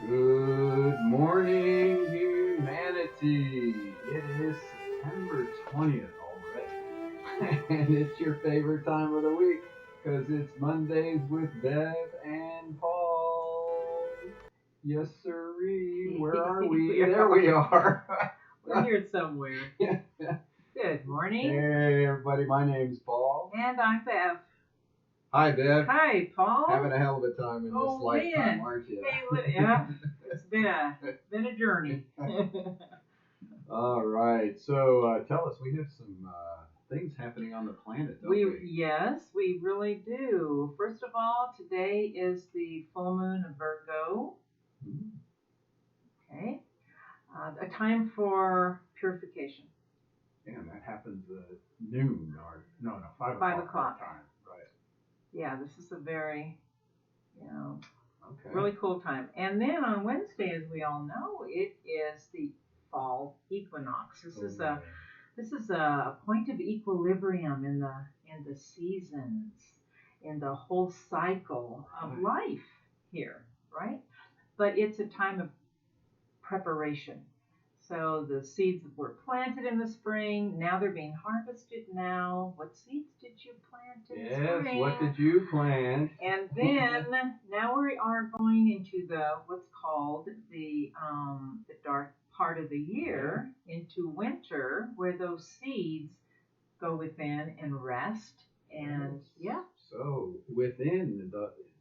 Good morning, humanity. It is September 20th already. And it's your favorite time of the week because it's Mondays with Bev and Paul. Yes, sirree. Where are we? There we are. We're here somewhere. Good morning. Hey, everybody. My name's Paul. And I'm Bev. Hi, Bev. Hi, Paul. Having a hell of a time in this lifetime, aren't you? Hey, yeah, it's been a journey. All right. So tell us, we have some things happening on the planet, don't we? Yes, we really do. First of all, today is the full moon of Virgo. Okay. A time for purification. Yeah, and that happens at noon or no, 5 o'clock time, right? Yeah, this is a very, really cool time. And then on Wednesday, as we all know, it is the fall equinox. This is a point of equilibrium in the seasons, in the whole cycle of life here, right? But it's a time of preparation. So the seeds were planted in the spring. Now they're being harvested now. What seeds did you plant in the spring? Yes, what did you plant? And then now we are going into what's called the dark part of the year, into winter, where those seeds go within and rest. And yes. So within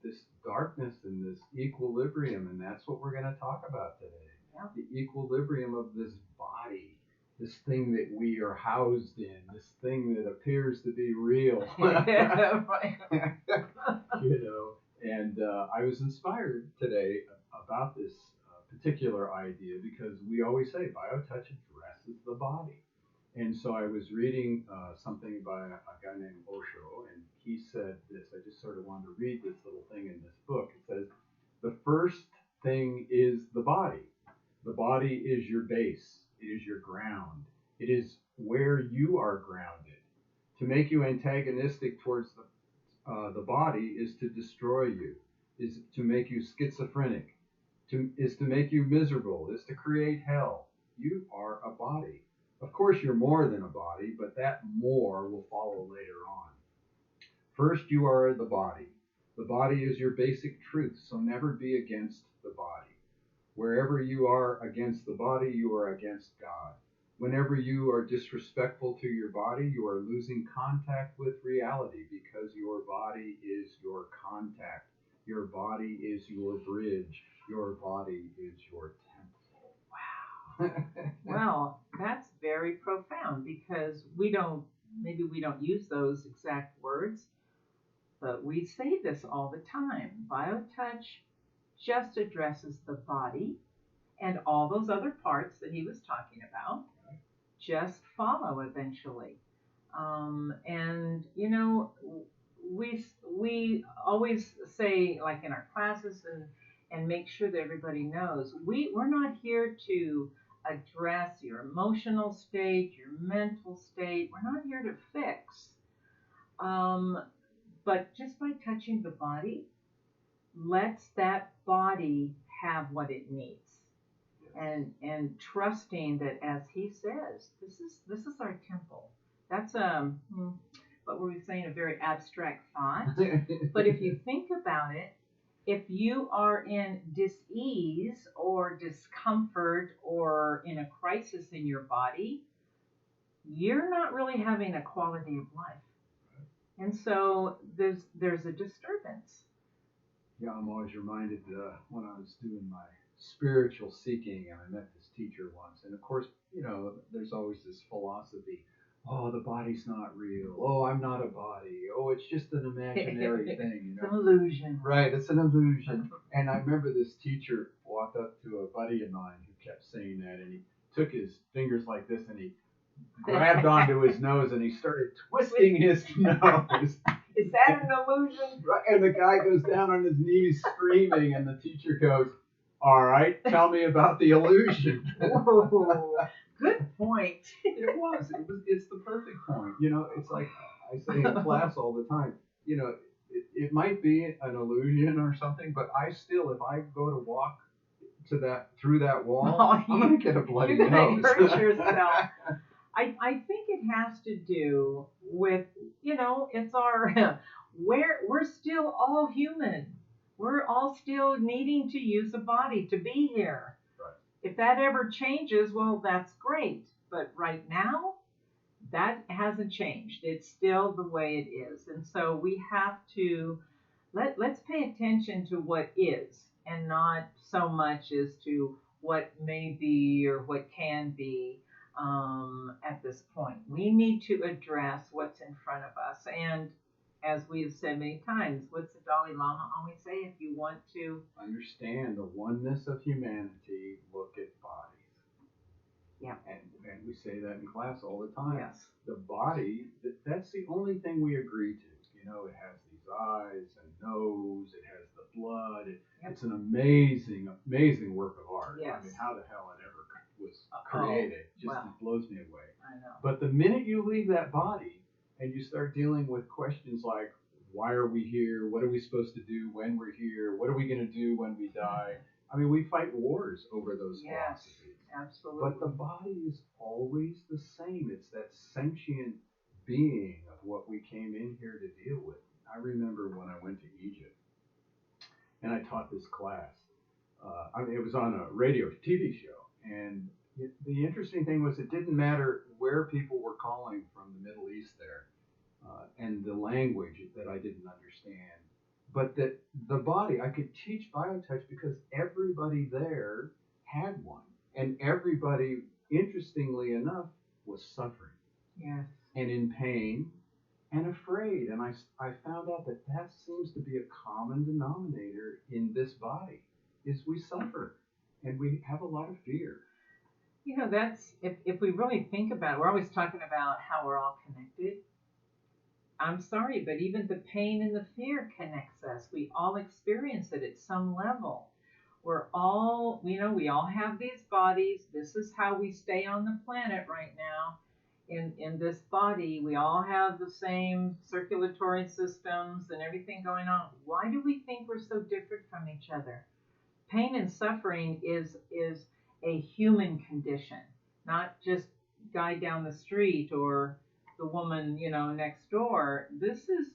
this darkness and this equilibrium, and that's what we're going to talk about today. Yeah. The equilibrium of this body, this thing that we are housed in, this thing that appears to be real. Yeah, right. And I was inspired today about this particular idea because we always say biotouch addresses the body. And so I was reading something by a guy named Osho, and he said this. I just sort of wanted to read this little thing in this book. It says, the first thing is the body. The body is your base. It is your ground. It is where you are grounded. To make you antagonistic towards the body is to destroy you, is to make you schizophrenic, is to make you miserable, is to create hell. You are a body. Of course, you're more than a body, but that more will follow later on. First, you are the body. The body is your basic truth, so never be against the body. Wherever you are against the body, you are against God. Whenever you are disrespectful to your body, you are losing contact with reality because your body is your contact. Your body is your bridge. Your body is your temple. Wow. Well, that's very profound because maybe we don't use those exact words, but we say this all the time. BioTouch just addresses the body, and all those other parts that he was talking about just follow eventually. And we always say, like in our classes, and make sure that everybody knows we're not here to address your emotional state, your mental state. We're not here to fix. But just by touching the body, lets that body have what it needs. And trusting that, as he says, this is our temple. That's what were we saying, a very abstract thought. But if you think about it, if you are in dis-ease or discomfort or in a crisis in your body, you're not really having a quality of life. And so there's a disturbance. Yeah, I'm always reminded when I was doing my spiritual seeking and I met this teacher once. And of course, there's always this philosophy. Oh, the body's not real. Oh, I'm not a body. Oh, it's just an imaginary thing. It's an illusion. Right, it's an illusion. And I remember this teacher walked up to a buddy of mine who kept saying that, and he took his fingers like this and he grabbed onto his nose and he started twisting his nose. Is that an illusion? And the guy goes down on his knees screaming, and the teacher goes, all right, tell me about the illusion. Whoa, good point. It's the perfect point. It's like I say in class all the time, it might be an illusion or something, but if I go to walk to that through that wall, Oh, I'm gonna get a bloody you're gonna nose. hurt yourself. I think it has to do with, it's our, we're still all human. We're all still needing to use a body to be here. Right. If that ever changes, well, that's great. But right now, that hasn't changed. It's still the way it is. And so we have to let's pay attention to what is and not so much as to what may be or what can be at this point. We need to address what's in front of us. And as we have said many times, what's the Dalai Lama always say? If you want to understand the oneness of humanity, look at bodies. Yeah. And we say that in class all the time. Yes. The body, that's the only thing we agree to. It has these eyes and nose, it has the blood. It's an amazing, amazing work of art. Yes. I mean, how the hell it ever was created just blows me away. I know. But the minute you leave that body and you start dealing with questions like, why are we here? What are we supposed to do when we're here? What are we going to do when we die? I mean, we fight wars over those philosophies. Absolutely. But the body is always the same. It's that sentient being of what we came in here to deal with. I remember when I went to Egypt and I taught this class. It was on a radio TV show. And the interesting thing was it didn't matter where people were calling from the Middle East there and the language that I didn't understand. But that the body, I could teach biotouch because everybody there had one. And everybody, interestingly enough, was suffering. Yes. And in pain and afraid. And I found out that seems to be a common denominator in this body, is we suffer and we have a lot of fear. That's, if we really think about it, we're always talking about how we're all connected. I'm sorry, but even the pain and the fear connects us. We all experience it at some level. We're all, we all have these bodies. This is how we stay on the planet right now. In this body, we all have the same circulatory systems and everything going on. Why do we think we're so different from each other? Pain and suffering is a human condition, not just guy down the street or the woman, next door. This is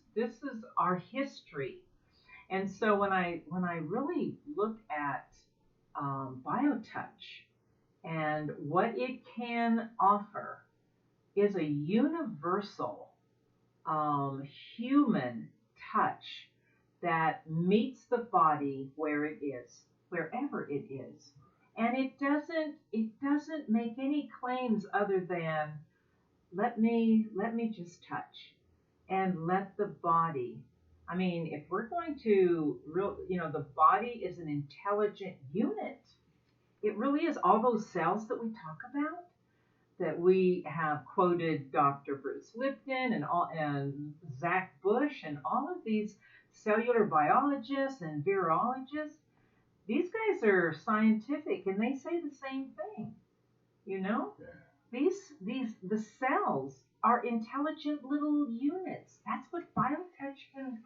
our history. And so when I really look at BioTouch and what it can offer is a universal human touch that meets the body where it is, wherever it is. And it doesn't make any claims other than let me just touch and let the body. I mean, if we're going to the body is an intelligent unit. It really is. All those cells that we talk about, that we have quoted Dr. Bruce Lipton and Zach Bush and all of these cellular biologists and virologists. These guys are scientific and they say the same thing. Yeah. The cells are intelligent little units. That's what BioTouch can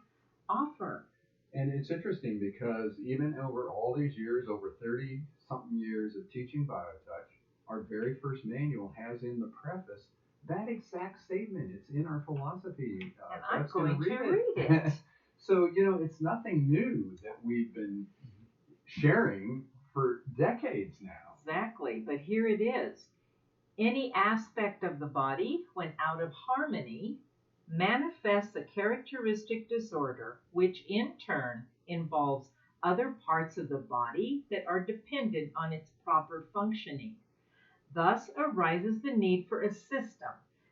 offer. And it's interesting because even over all these years, over 30 something years of teaching BioTouch, our very first manual has in the preface that exact statement. It's in our philosophy. And I'm going to read it. So, it's nothing new that we've been sharing for decades now. Exactly. But here it is. Any aspect of the body, when out of harmony, manifests a characteristic disorder, which in turn involves other parts of the body that are dependent on its proper functioning. Thus arises the need for a system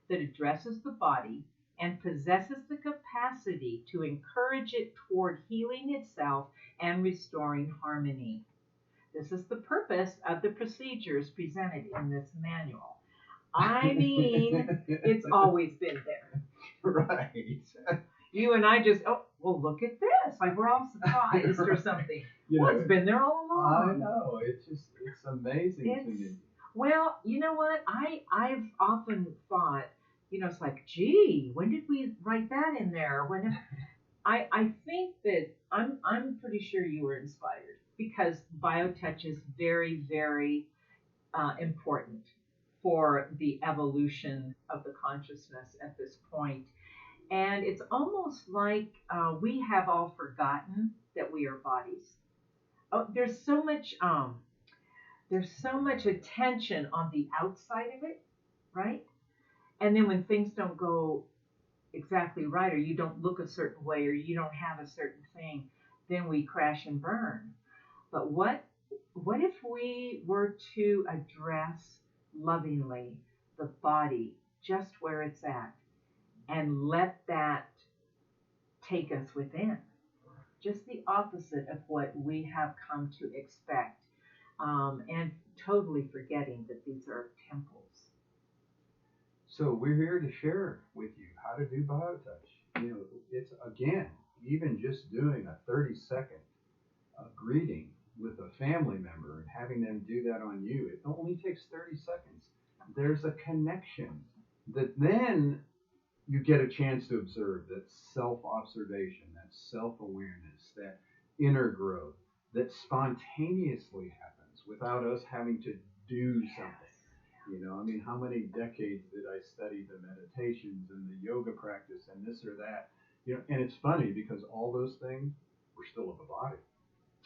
that addresses the body and possesses the capacity to encourage it toward healing itself and restoring harmony. This is the purpose of the procedures presented in this manual. I mean, it's always been there. Right. You and I just, look at this. Like we're all surprised or something. It's been there all along. I know. It's amazing to me. Well, you know what? I've often thought, it's like, gee, when did we write that in there? I think that I'm pretty sure you were inspired. because biotouch is very, very important for the evolution of the consciousness at this point. And it's almost like we have all forgotten that we are bodies. Oh, there's so much attention on the outside of it, right? And then when things don't go exactly right, or you don't look a certain way, or you don't have a certain thing, then we crash and burn. But what if we were to address lovingly the body just where it's at and let that take us within? Just the opposite of what we have come to expect, and totally forgetting that these are temples. So we're here to share with you how to do BioTouch. It's again, even just doing a 30-second greeting with a family member and having them do that on you, it only takes 30 seconds. There's a connection that then you get a chance to observe, that self-observation, that self-awareness, that inner growth that spontaneously happens without us having to do something. How many decades did I study the meditations and the yoga practice and this or that? And it's funny because all those things were still of the body.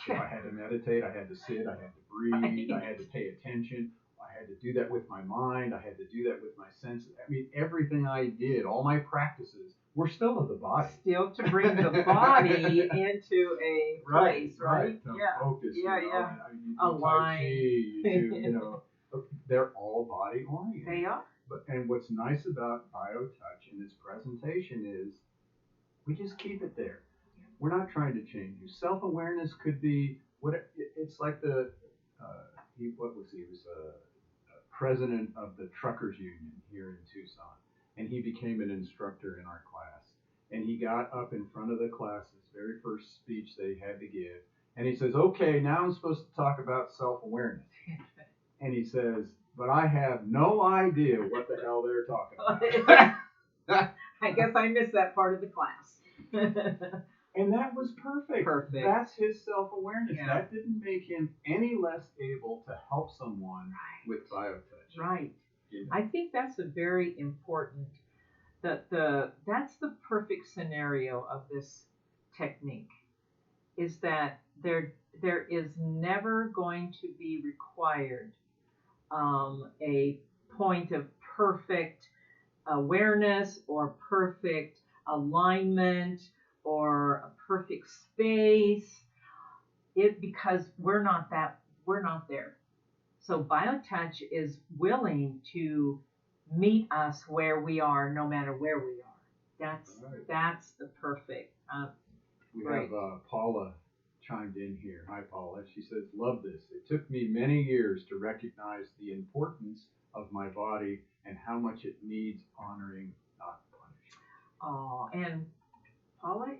So I had to meditate, I had to sit, I had to breathe, I had to pay attention. I had to do that with my mind. I had to do that with my senses. Everything I did, all my practices were still of the body. Still to bring the body into a place, right? To Yeah. focus. Yeah. You do Align. Tai Chi, you do, they're all body oriented. They are. And what's nice about BioTouch in its presentation is we just keep it there. We're not trying to change you. Self-awareness could be it's like what was he? He was a president of the truckers union here in Tucson, and he became an instructor in our class. And he got up in front of the class, his very first speech they had to give, and he says, "Okay, now I'm supposed to talk about self-awareness." And he says, "But I have no idea what the hell they're talking about." I guess I missed that part of the class. And that was perfect. That's his self-awareness. Yeah. That didn't make him any less able to help someone with BioTouch. Right. I think that's a very important, that's the perfect scenario of this technique, is that there is never going to be required a point of perfect awareness or perfect alignment or a perfect space, because we're not there. So BioTouch is willing to meet us where we are, no matter where we are. That's the perfect. We have Paula chimed in here. Hi, Paula. She says, "Love this. It took me many years to recognize the importance of my body and how much it needs honoring, not punishing." Oh, and Paula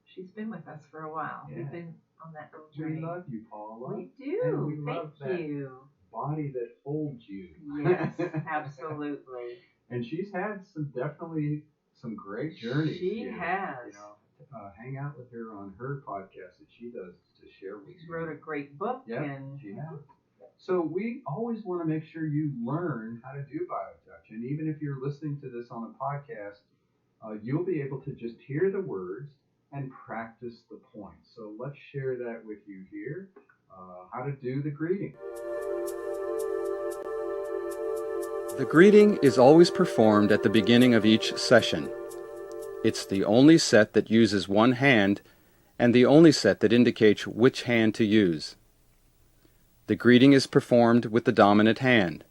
she's been with us for a while. Yeah. We've been on that little journey. We love you, Paula. We do. And we love Thank you. Body that holds you. Yes, absolutely. And she's had definitely some great journeys. She has. Hang out with her on her podcast that she does to share with you. She wrote a great book. Yeah, she has. So we always want to make sure you learn how to do BioTouch. And even if you're listening to this on a podcast, you'll be able to just hear the words and practice the points. So let's share that with you here, how to do the greeting. The greeting is always performed at the beginning of each session. It's the only set that uses one hand and the only set that indicates which hand to use. The greeting is performed with the dominant hand.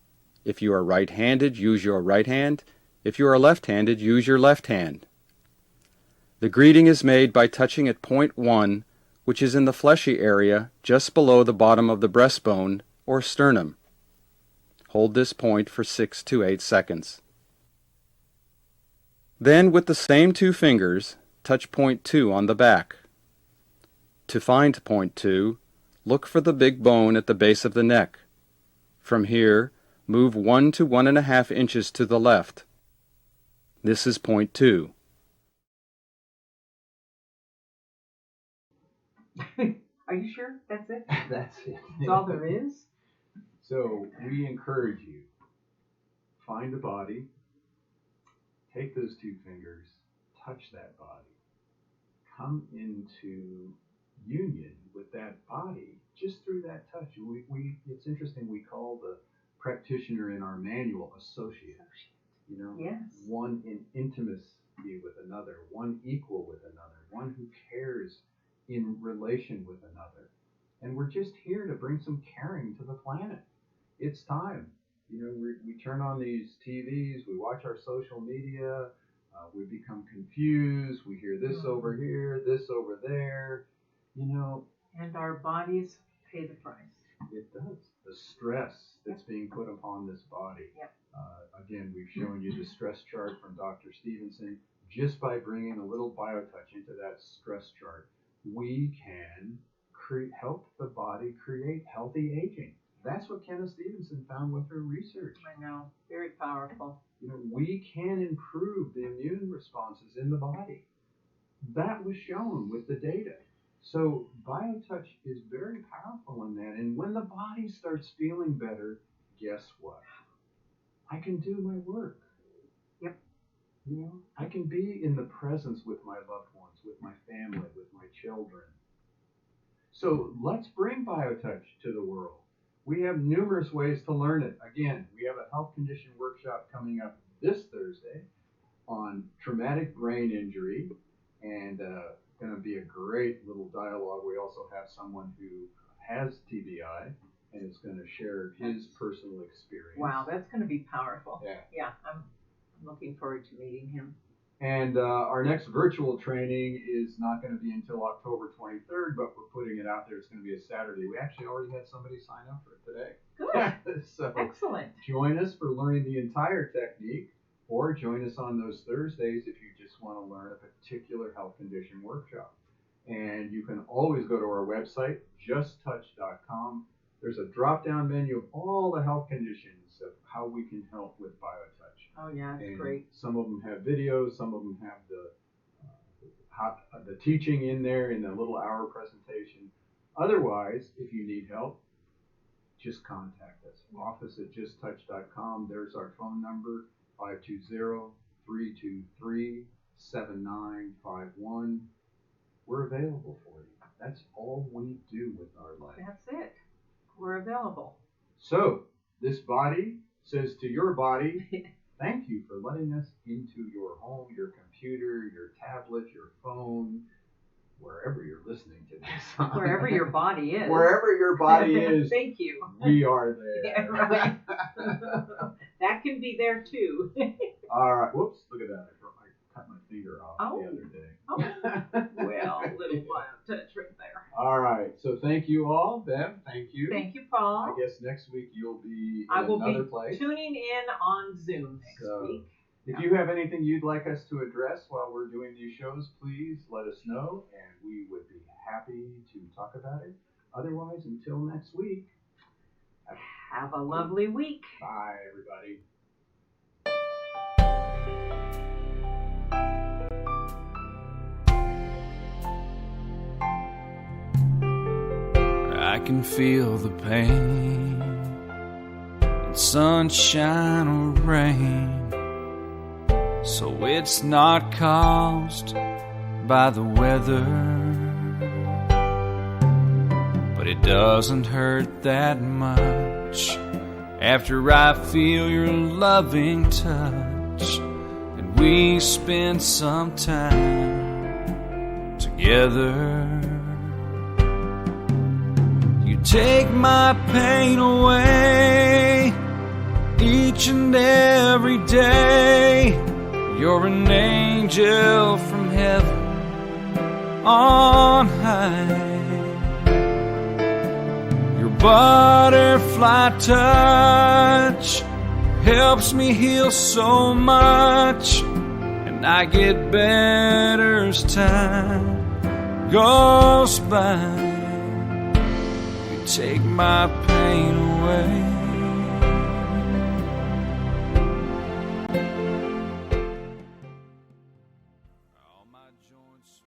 If you are right-handed, use your right hand. If you are left-handed, use your left hand. The greeting is made by touching at point 1, which is in the fleshy area just below the bottom of the breastbone or sternum. Hold this point for 6 to 8 seconds. Then, with the same 2 fingers, touch point 2 on the back. To find point 2, look for the big bone at the base of the neck. From here, move 1 to 1.5 inches to the left. This is point 2. Are you sure that's it? That's it. That's all there is? So we encourage you, find a body, take those two fingers, touch that body, come into union with that body just through that touch. It's interesting, we call the practitioner in our manual associate. Yes. One in intimacy with another, one equal with another, one who cares in relation with another. And we're just here to bring some caring to the planet. It's time. We turn on these TVs, we watch our social media, we become confused, we hear this over here, this over there, And our bodies pay the price. It does. The stress that's being put upon this body. Yep. Again, we've shown you the stress chart from Dr. Stevenson. Just by bringing a little biotouch into that stress chart, we can help the body create healthy aging. That's what Kenneth Stevenson found with her research. I know. Very powerful. We can improve the immune responses in the body. That was shown with the data. So BioTouch is very powerful in that. And when the body starts feeling better, guess what? I can do my work. Yep. I can be in the presence with my loved ones, with my family, with my children. So let's bring BioTouch to the world. We have numerous ways to learn it. Again, we have a health condition workshop coming up this Thursday on traumatic brain injury, and going to be a great little dialogue. We also have someone who has TBI and is going to share his personal experience. Wow, that's going to be powerful. Yeah, I'm looking forward to meeting him. And our next virtual training is not going to be until October 23rd, but we're putting it out there. It's going to be a Saturday. We actually already had somebody sign up for it today. Good. So excellent. Join us for learning the entire technique, or join us on those Thursdays if you just want to learn a particular health condition workshop. And you can always go to our website, justtouch.com. There's a drop-down menu of all the health conditions of how we can help with BioTouch. Oh yeah, it's and great. Some of them have videos, some of them have the teaching in there in the little hour presentation. Otherwise, if you need help, just contact us. office@justtouch.com. There's our phone number, 520-323-7951. We're available for you. That's all we do with our life. That's it. We're available. So, this body says to your body, thank you for letting us into your home, your computer, your tablet, your phone, wherever you're listening to this. Wherever your body is. Wherever your body is. Thank you. We are there. Yeah, right. That can be there too. All right. Whoops. Look at that. I cut my finger off the other day. Oh. Well, little BioTouch right there. All right. So thank you all. Bev, thank you. Thank you, Paul. I guess next week you'll be I will another be place. tuning in on Zoom next week. If you have anything you'd like us to address while we're doing these shows, please let us know, and we would be happy to talk about it. Otherwise, until next week, have a lovely week. Bye, everybody. I can feel the pain in sunshine or rain. So it's not caused by the weather, but it doesn't hurt that much after I feel your loving touch and we spend some time together. You take my pain away each and every day. You're an angel from heaven on high. Your butterfly touch helps me heal so much, and I get better as time goes by. You take my pain away.